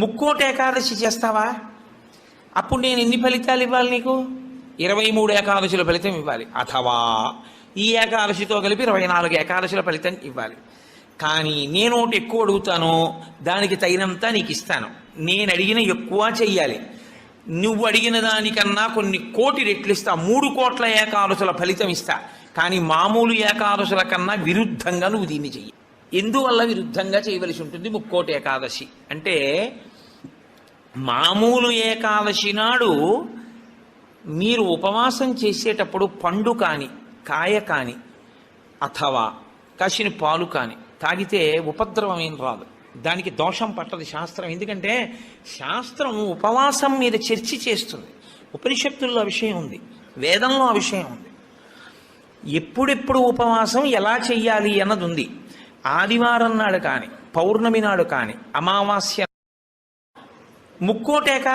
ముక్కోటి ఏకాదశి చేస్తావా? అప్పుడు నేను ఎన్ని ఫలితాలు ఇవ్వాలి నీకు? 23 ఏకాదశుల ఫలితం ఇవ్వాలి. అథవా ఈ ఏకాదశితో కలిపి 24 ఏకాదశుల ఫలితం ఇవ్వాలి. కానీ నేను ఒకటి ఎక్కువ అడుగుతాను, దానికి తగినంత నీకు ఇస్తాను. నేను అడిగిన ఎక్కువ చెయ్యాలి. నువ్వు అడిగిన దానికన్నా కొన్ని కోటి రెట్లు ఇస్తా. 3 కోట్ల ఏకాదశుల ఫలితం ఇస్తా. కానీ మామూలు ఏకాదశుల కన్నా విరుద్ధంగా నువ్వు దీన్ని చెయ్యి. ఎందువల్ల విరుద్ధంగా చేయవలసి ఉంటుంది ముక్కోటి ఏకాదశి అంటే, మామూలు ఏకాదశి నాడు మీరు ఉపవాసం చేసేటప్పుడు పండు కాని, కాయ కాని, అథవా కాసిన పాలు కాని తాగితే ఉపద్రవం ఏం రాదు. దానికి దోషం పట్టదు శాస్త్రం. ఎందుకంటే శాస్త్రం ఉపవాసం మీద చర్చ చేస్తుంది. ఉపనిషత్తుల్లో ఆ విషయం ఉంది, వేదంలో ఆ విషయం ఉంది. ఎప్పుడెప్పుడు ఉపవాసం ఎలా చెయ్యాలి అన్నది ఉంది. ఆదివారం నాడు కానీ, పౌర్ణమి నాడు కానీ, అమావాస్య, ముక్కోటి ఏకాదశి